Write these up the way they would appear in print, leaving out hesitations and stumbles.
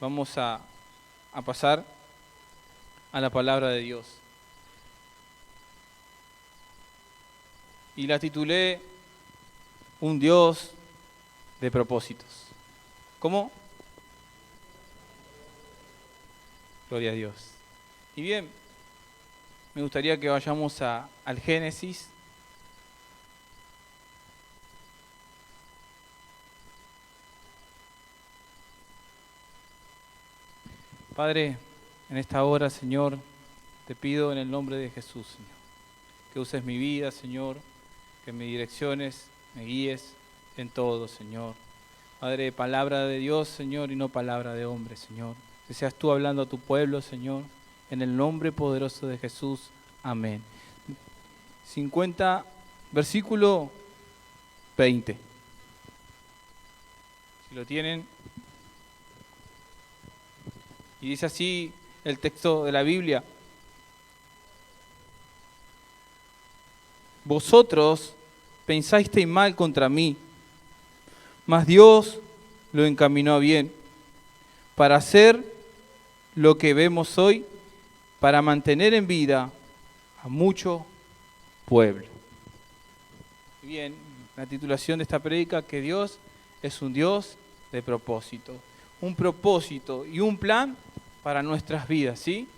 vamos a pasar a la palabra de Dios. Y la titulé Un Dios de propósitos. ¿Cómo? Gloria a Dios. Y bien, me gustaría que vayamos al Génesis. Padre, en esta hora, Señor, te pido en el nombre de Jesús, Señor, que uses mi vida, Señor, que me direcciones, me guíes en todo, Señor. Padre, palabra de Dios, Señor, y no palabra de hombre, Señor. Que seas tú hablando a tu pueblo, Señor, en el nombre poderoso de Jesús. Amén. 50, versículo 20. Si lo tienen. Y dice así el texto de la Biblia. Vosotros pensasteis mal contra mí, mas Dios lo encaminó a bien, para hacer lo que vemos hoy, para mantener en vida a mucho pueblo. Bien, la titulación de esta prédica, que Dios es un Dios de propósito. Un propósito y un plan para nuestras vidas, ¿sí?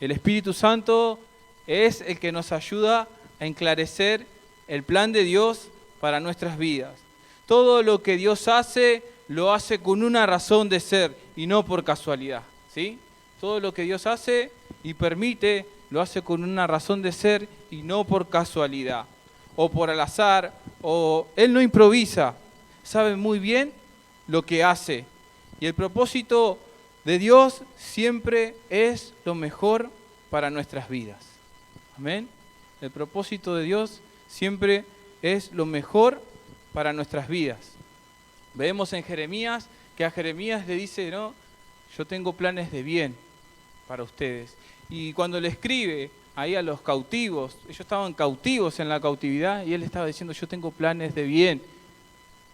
El Espíritu Santo es el que nos ayuda a enclarecer el plan de Dios para nuestras vidas. Todo lo que Dios hace, lo hace con una razón de ser y no por casualidad, ¿sí? Todo lo que Dios hace y permite, lo hace con una razón de ser y no por casualidad, o por al azar, o Él no improvisa, sabe muy bien lo que hace. Y el propósito de Dios siempre es lo mejor para nuestras vidas. Amén. El propósito de Dios siempre es lo mejor para nuestras vidas. Vemos en Jeremías que a Jeremías le dice, no, yo tengo planes de bien para ustedes. Y cuando le escribe ahí a los cautivos, ellos estaban cautivos en la cautividad y él estaba diciendo, yo tengo planes de bien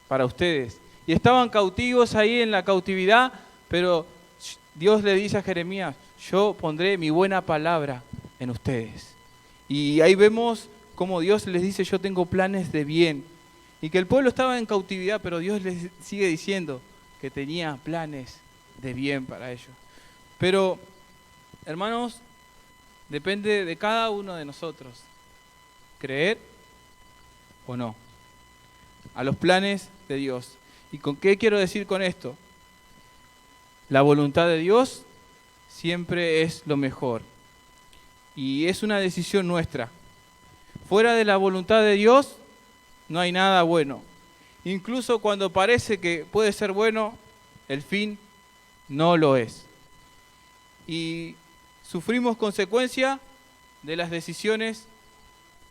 para ustedes. Y estaban cautivos ahí en la cautividad, pero Dios le dice a Jeremías, yo pondré mi buena palabra en ustedes. Y ahí vemos cómo Dios les dice, yo tengo planes de bien. Y que el pueblo estaba en cautividad, pero Dios les sigue diciendo que tenía planes de bien para ellos. Pero, hermanos, depende de cada uno de nosotros creer o no a los planes de Dios. ¿Y con qué quiero decir con esto? La voluntad de Dios siempre es lo mejor. Y es una decisión nuestra. Fuera de la voluntad de Dios no hay nada bueno. Incluso cuando parece que puede ser bueno, el fin no lo es. Y sufrimos consecuencia de las decisiones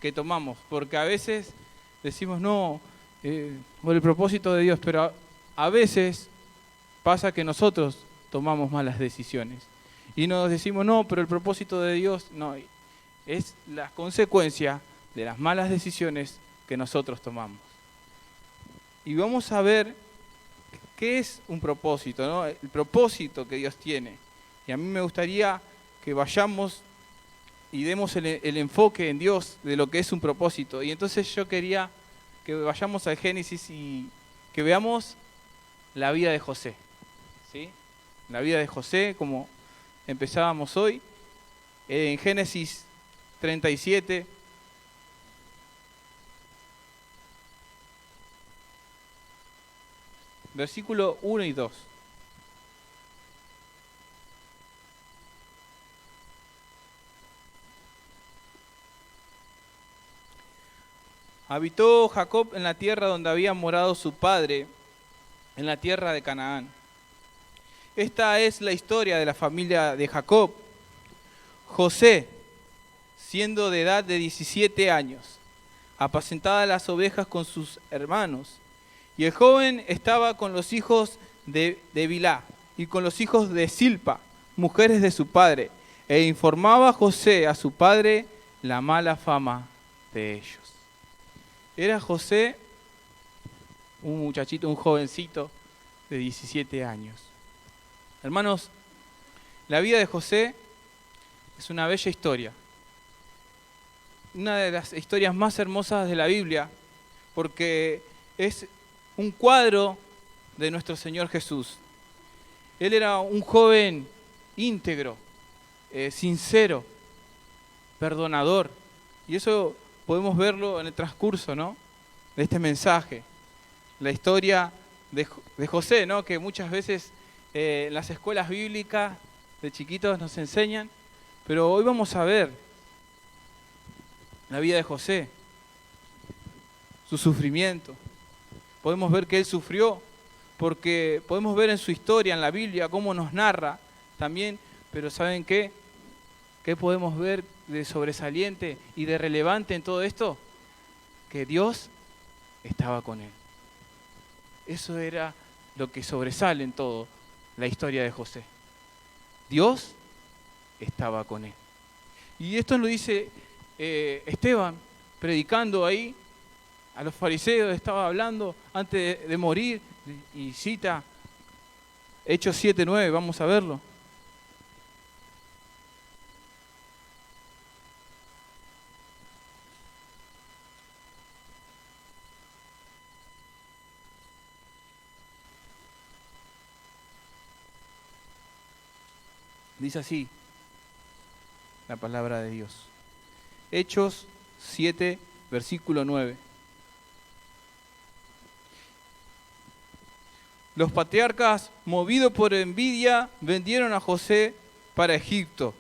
que tomamos. Porque a veces decimos, no, por el propósito de Dios, pero a veces pasa que nosotros tomamos malas decisiones. Y nos decimos, no, pero el propósito de Dios, no, es la consecuencia de las malas decisiones que nosotros tomamos. Y vamos a ver qué es un propósito, ¿no? El propósito que Dios tiene. Y a mí me gustaría que vayamos y demos el enfoque en Dios de lo que es un propósito. Y entonces yo quería que vayamos al Génesis y que veamos la vida de José, ¿sí? La vida de José, como empezábamos hoy, en Génesis 37. Versículo 1 y 2. Habitó Jacob en la tierra donde había morado su padre, en la tierra de Canaán. Esta es la historia de la familia de Jacob. José, siendo de edad de 17 años, apacentaba las ovejas con sus hermanos, y el joven estaba con los hijos de Bilhá y con los hijos de Silpa, mujeres de su padre, e informaba a José a su padre la mala fama de ellos. Era José un muchachito, un jovencito de 17 años. Hermanos, la vida de José es una bella historia. Una de las historias más hermosas de la Biblia, porque es un cuadro de nuestro Señor Jesús. Él era un joven íntegro, sincero, perdonador. Y eso podemos verlo en el transcurso, ¿no?, de este mensaje. La historia de José, ¿no?, que muchas veces en las escuelas bíblicas de chiquitos nos enseñan, pero hoy vamos a ver la vida de José, su sufrimiento. Podemos ver que él sufrió, porque podemos ver en su historia, en la Biblia, cómo nos narra también, pero ¿saben qué? ¿Qué podemos ver de sobresaliente y de relevante en todo esto? Que Dios estaba con él. Eso era lo que sobresale en todo la historia de José. Dios estaba con él. Y esto lo dice Esteban, predicando ahí a los fariseos, estaba hablando antes de morir, y cita Hechos 7:9, vamos a verlo. Dice así la palabra de Dios. Hechos 7, versículo 9. Los patriarcas, movidos por envidia, vendieron a José para Egipto,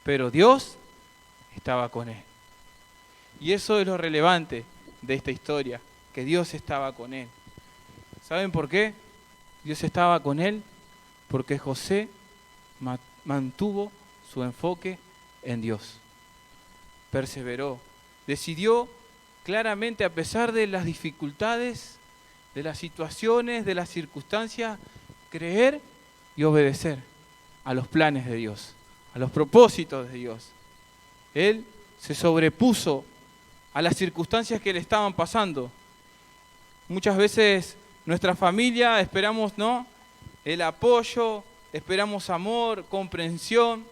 pero Dios estaba con él. Y eso es lo relevante de esta historia, que Dios estaba con él. ¿Saben por qué Dios estaba con él? Porque José mantuvo su enfoque en Dios. Perseveró, decidió claramente, a pesar de las dificultades, de las situaciones, de las circunstancias, creer y obedecer a los planes de Dios, a los propósitos de Dios. Él se sobrepuso a las circunstancias que le estaban pasando. Muchas veces nuestra familia esperamos, ¿no?, el apoyo, esperamos amor, comprensión,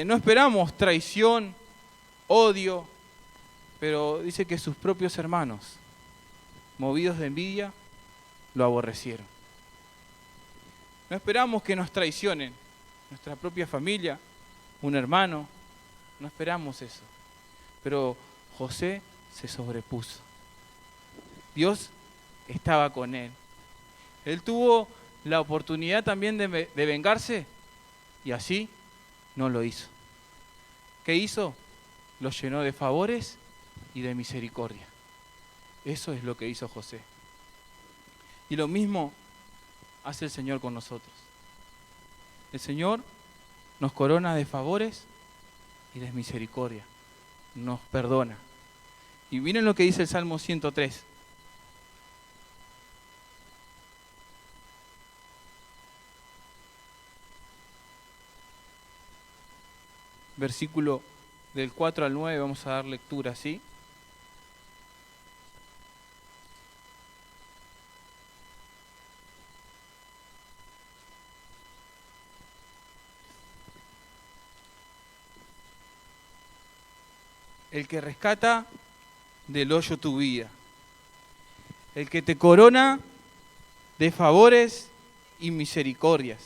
no esperamos traición, odio, pero dice que sus propios hermanos, movidos de envidia, lo aborrecieron. No esperamos que nos traicionen, nuestra propia familia, un hermano, no esperamos eso. Pero José se sobrepuso. Dios estaba con él. Él tuvo la oportunidad también de vengarse, y así no lo hizo. ¿Qué hizo? Lo llenó de favores y de misericordia. Eso es lo que hizo José. Y lo mismo hace el Señor con nosotros. El Señor nos corona de favores y de misericordia. Nos perdona. Y miren lo que dice el Salmo 103. Versículo del 4 al 9, vamos a dar lectura, ¿sí? El que rescata del hoyo tu vida, el que te corona de favores y misericordias,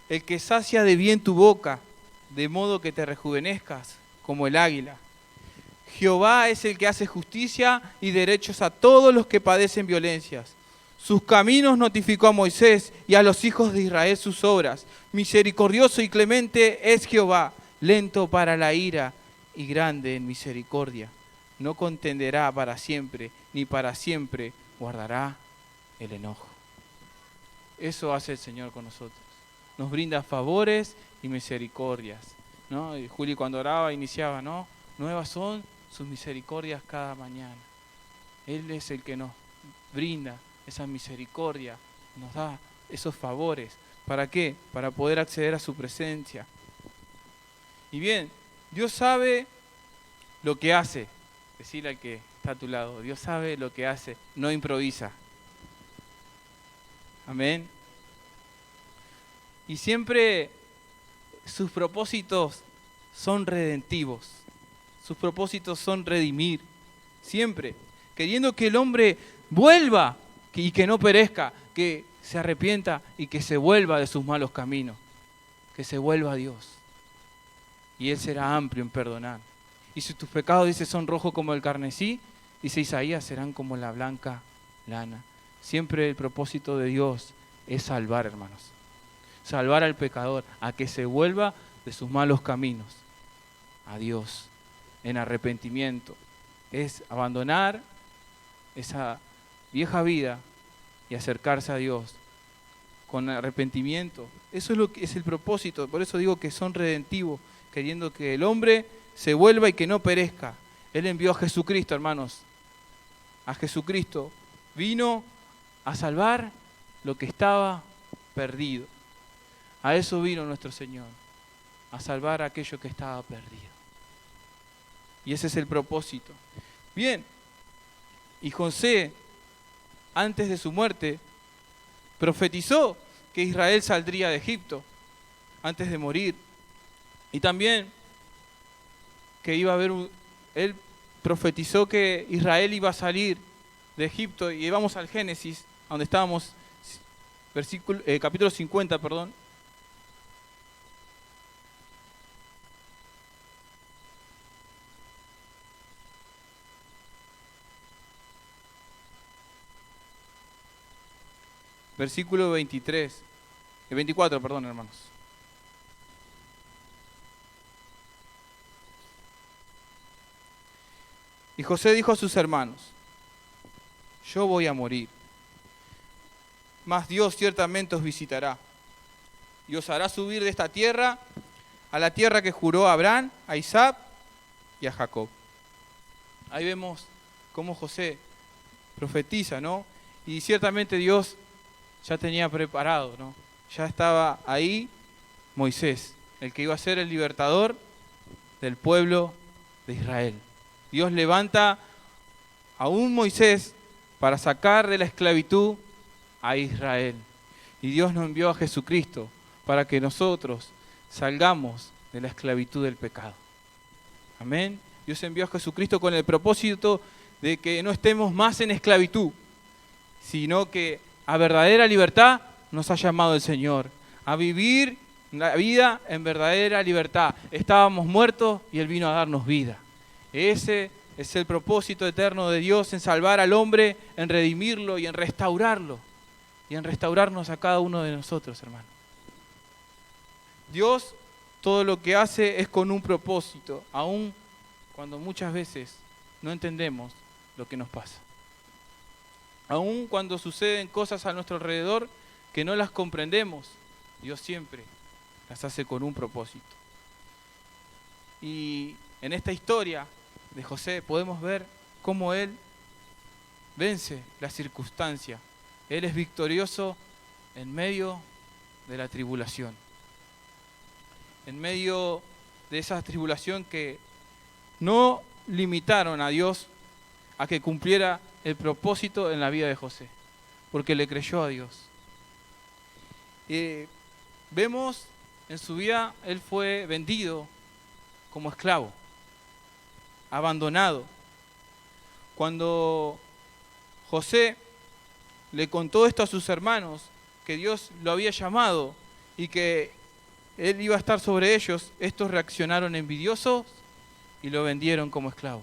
el que sacia de bien tu boca, de modo que te rejuvenezcas como el águila. Jehová es el que hace justicia y derechos a todos los que padecen violencias. Sus caminos notificó a Moisés, y a los hijos de Israel sus obras. Misericordioso y clemente es Jehová, lento para la ira y grande en misericordia. No contenderá para siempre, ni para siempre guardará el enojo. Eso hace el Señor con nosotros. Nos brinda favores y misericordias, ¿no? Y Juli, cuando oraba, iniciaba, ¿no? Nuevas son sus misericordias cada mañana. Él es el que nos brinda esa misericordia, nos da esos favores. ¿Para qué? Para poder acceder a su presencia. Y bien, Dios sabe lo que hace. Decirle al que está a tu lado, Dios sabe lo que hace, no improvisa. Amén. Y siempre sus propósitos son redentivos. Sus propósitos son redimir. Siempre. Queriendo que el hombre vuelva y que no perezca, que se arrepienta y que se vuelva de sus malos caminos. Que se vuelva a Dios. Y Él será amplio en perdonar. Y si tus pecados, dice, son rojos como el carmesí, dice Isaías, serán como la blanca lana. Siempre el propósito de Dios es salvar, hermanos. Salvar al pecador, a que se vuelva de sus malos caminos a Dios en arrepentimiento. Es abandonar esa vieja vida y acercarse a Dios con arrepentimiento. Eso es lo que es el propósito. Por eso digo que son redentivos, queriendo que el hombre se vuelva y que no perezca. Él envió a Jesucristo, hermanos. A Jesucristo vino a salvar lo que estaba perdido. A eso vino nuestro Señor, a salvar aquello que estaba perdido. Y ese es el propósito. Bien, y José, antes de su muerte, profetizó que Israel saldría de Egipto antes de morir. Y también que iba a haber, él profetizó que Israel iba a salir de Egipto. Y vamos al Génesis, donde estábamos, capítulo 50, perdón. Versículo 24, perdón, hermanos. Y José dijo a sus hermanos: yo voy a morir, mas Dios ciertamente os visitará y os hará subir de esta tierra a la tierra que juró a Abraham, a Isaac y a Jacob. Ahí vemos cómo José profetiza, ¿no? Y ciertamente Dios ya tenía preparado, ¿no? Ya estaba ahí Moisés, el que iba a ser el libertador del pueblo de Israel. Dios levanta a un Moisés para sacar de la esclavitud a Israel. Y Dios nos envió a Jesucristo para que nosotros salgamos de la esclavitud del pecado. Amén. Dios envió a Jesucristo con el propósito de que no estemos más en esclavitud, sino que a verdadera libertad nos ha llamado el Señor, a vivir la vida en verdadera libertad. Estábamos muertos y Él vino a darnos vida. Ese es el propósito eterno de Dios, en salvar al hombre, en redimirlo y en restaurarlo. Y en restaurarnos a cada uno de nosotros, hermano. Dios todo lo que hace es con un propósito, aun cuando muchas veces no entendemos lo que nos pasa. Aun cuando suceden cosas a nuestro alrededor que no las comprendemos, Dios siempre las hace con un propósito. Y en esta historia de José podemos ver cómo él vence la circunstancia. Él es victorioso en medio de la tribulación. En medio de esa tribulación que no limitaron a Dios a que cumpliera el propósito en la vida de José, porque le creyó a Dios. Vemos en su vida, él fue vendido como esclavo, abandonado. Cuando José le contó esto a sus hermanos, que Dios lo había llamado y que él iba a estar sobre ellos, estos reaccionaron envidiosos y lo vendieron como esclavo.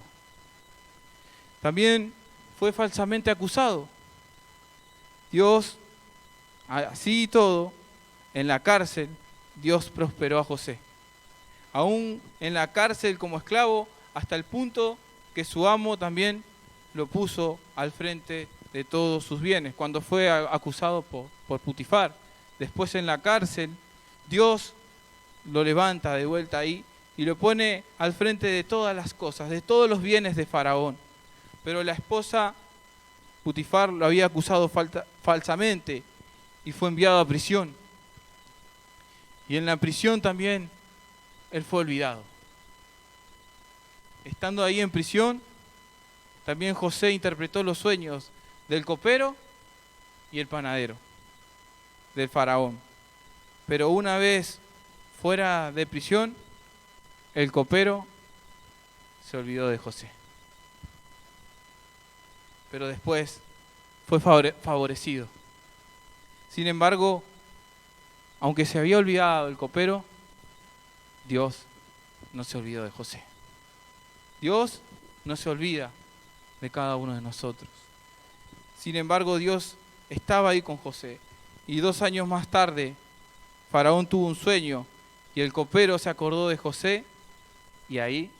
También fue falsamente acusado. Dios, así y todo, en la cárcel, Dios prosperó a José. Aún en la cárcel como esclavo, hasta el punto que su amo también lo puso al frente de todos sus bienes, cuando fue acusado por Putifar. Después en la cárcel, Dios lo levanta de vuelta ahí y lo pone al frente de todas las cosas, de todos los bienes de Faraón. Pero la esposa Putifar lo había acusado falsamente y fue enviado a prisión. Y en la prisión también él fue olvidado. Estando ahí en prisión, también José interpretó los sueños del copero y el panadero, del faraón. Pero una vez fuera de prisión, el copero se olvidó de José. Pero después fue favorecido. Sin embargo, aunque se había olvidado el copero, Dios no se olvidó de José. Dios no se olvida de cada uno de nosotros. Sin embargo, Dios estaba ahí con José. Y 2 años más tarde, Faraón tuvo un sueño y el copero se acordó de José y ahí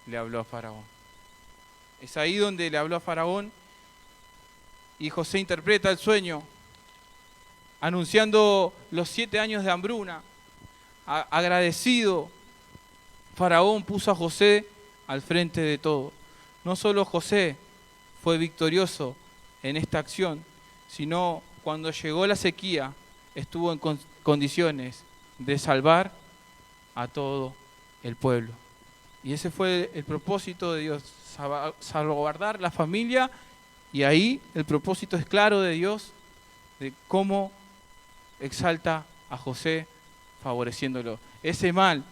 le habló a Faraón. Es ahí donde le habló a Faraón y José interpreta el sueño anunciando los 7 años de hambruna. Agradecido, Faraón puso a José al frente de todo. No solo José fue victorioso en esta acción, sino cuando llegó la sequía, estuvo en condiciones de salvar a todo el pueblo. Y ese fue el propósito de Dios, salvaguardar la familia, y ahí el propósito es claro de Dios, de cómo exalta a José favoreciéndolo. Ese mal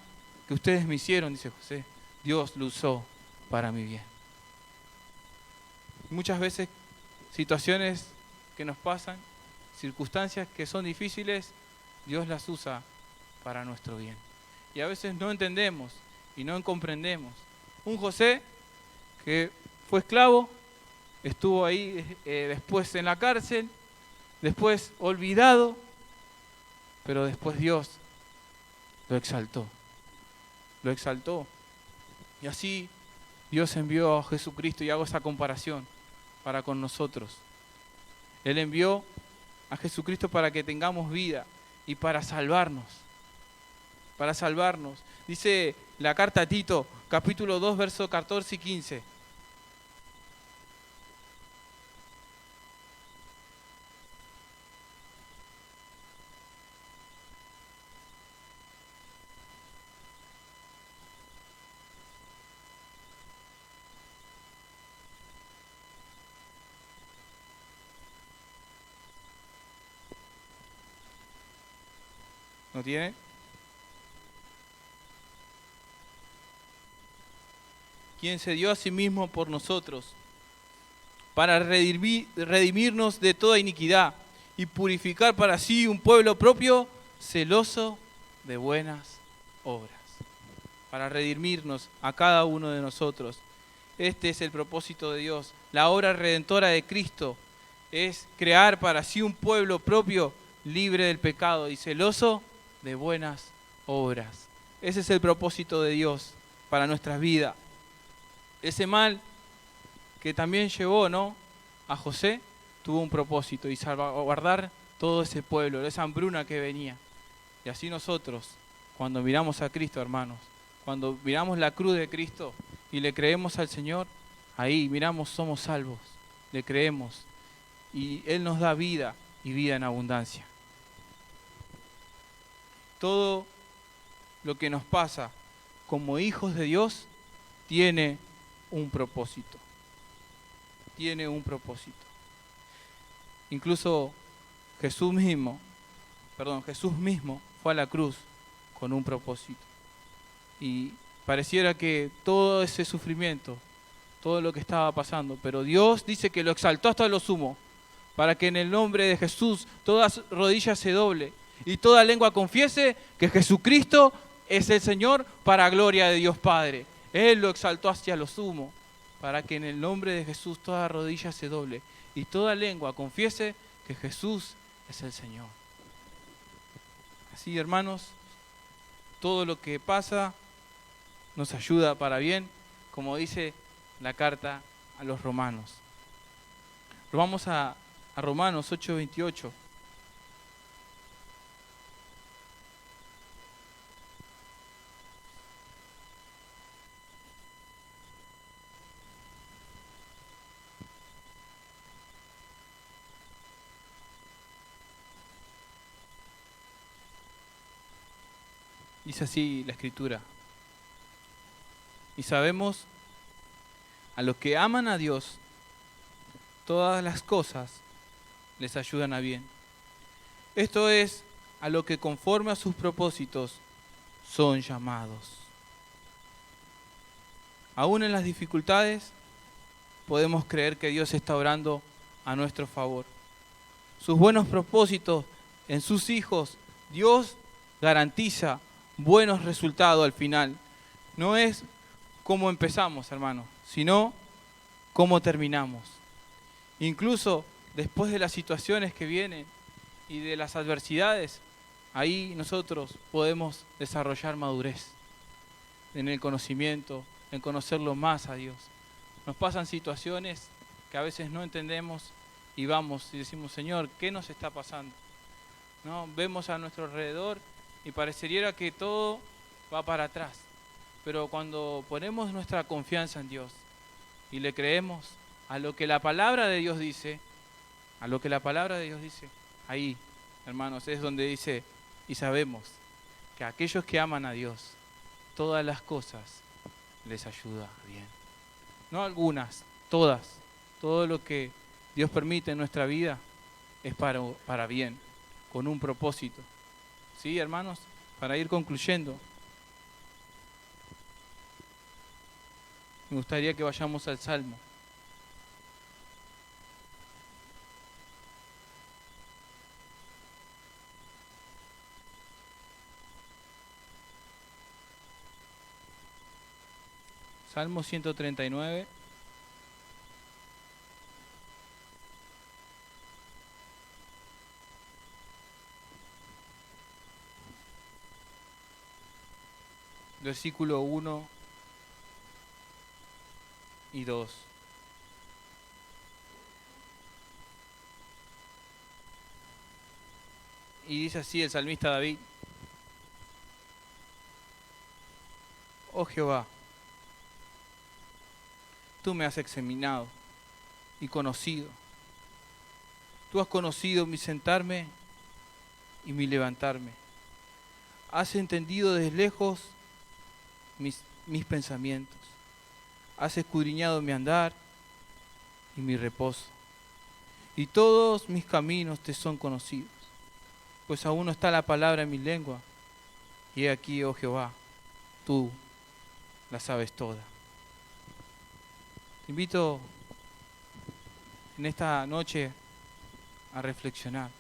que ustedes me hicieron, dice José, Dios lo usó para mi bien. Muchas veces situaciones que nos pasan, circunstancias que son difíciles, Dios las usa para nuestro bien. Y a veces no entendemos y no comprendemos. Un José que fue esclavo, estuvo ahí después en la cárcel, después olvidado, pero después Dios lo exaltó. Lo exaltó. Y así Dios envió a Jesucristo, y hago esa comparación para con nosotros. Él envió a Jesucristo para que tengamos vida y para salvarnos. Para salvarnos. Dice la carta a Tito, capítulo 2, versos 14 y 15. ¿No tiene? Quien se dio a sí mismo por nosotros, para redimirnos de toda iniquidad y purificar para sí un pueblo propio, celoso de buenas obras. Para redimirnos a cada uno de nosotros. Este es el propósito de Dios. La obra redentora de Cristo es crear para sí un pueblo propio, libre del pecado y celoso de buenas obras. Ese es el propósito de Dios para nuestras vidas. Ese mal que también llevó, ¿no?, a José, tuvo un propósito, y salvaguardar todo ese pueblo, esa hambruna que venía. Y así nosotros, cuando miramos a Cristo, hermanos, cuando miramos la cruz de Cristo y le creemos al Señor, ahí miramos, somos salvos, le creemos y Él nos da vida y vida en abundancia. Todo lo que nos pasa como hijos de Dios tiene un propósito. Tiene un propósito. Incluso Jesús mismo fue a la cruz con un propósito. Y pareciera que todo ese sufrimiento, todo lo que estaba pasando, pero Dios dice que lo exaltó hasta lo sumo, para que en el nombre de Jesús toda rodilla se doble y toda lengua confiese que Jesucristo es el Señor, para gloria de Dios Padre. Él lo exaltó hacia lo sumo, para que en el nombre de Jesús toda rodilla se doble y toda lengua confiese que Jesús es el Señor. Así, hermanos, todo lo que pasa nos ayuda para bien, como dice la carta a los romanos. Vamos a Romanos 8:28. Dice así la Escritura. Y sabemos, a los que aman a Dios, todas las cosas les ayudan a bien. Esto es a lo que conforme a sus propósitos son llamados. Aún en las dificultades podemos creer que Dios está obrando a nuestro favor. Sus buenos propósitos en sus hijos, Dios garantiza buenos resultados al final. No es cómo empezamos, hermanos, sino cómo terminamos. Incluso después de las situaciones que vienen y de las adversidades, ahí nosotros podemos desarrollar madurez en el conocimiento, en conocerlo más a Dios. Nos pasan situaciones que a veces no entendemos y vamos y decimos, Señor, ¿qué nos está pasando? ¿No? Vemos a nuestro alrededor y parecería que todo va para atrás. Pero cuando ponemos nuestra confianza en Dios y le creemos a lo que la palabra de Dios dice, ahí, hermanos, es donde dice, y sabemos que a aquellos que aman a Dios, todas las cosas les ayuda bien. No algunas, todas. Todo lo que Dios permite en nuestra vida es para bien, con un propósito. ¿Sí, hermanos? Para ir concluyendo, me gustaría que vayamos al Salmo. Salmo 139. Versículo 1 y 2. Y dice así el salmista David: Oh Jehová, tú me has examinado y conocido. Tú has conocido mi sentarme y mi levantarme. Has entendido desde lejos mis pensamientos. Has escudriñado mi andar y mi reposo. Y todos mis caminos te son conocidos, pues aún no está la palabra en mi lengua. Y he aquí, oh Jehová, tú la sabes toda. Te invito en esta noche a reflexionar.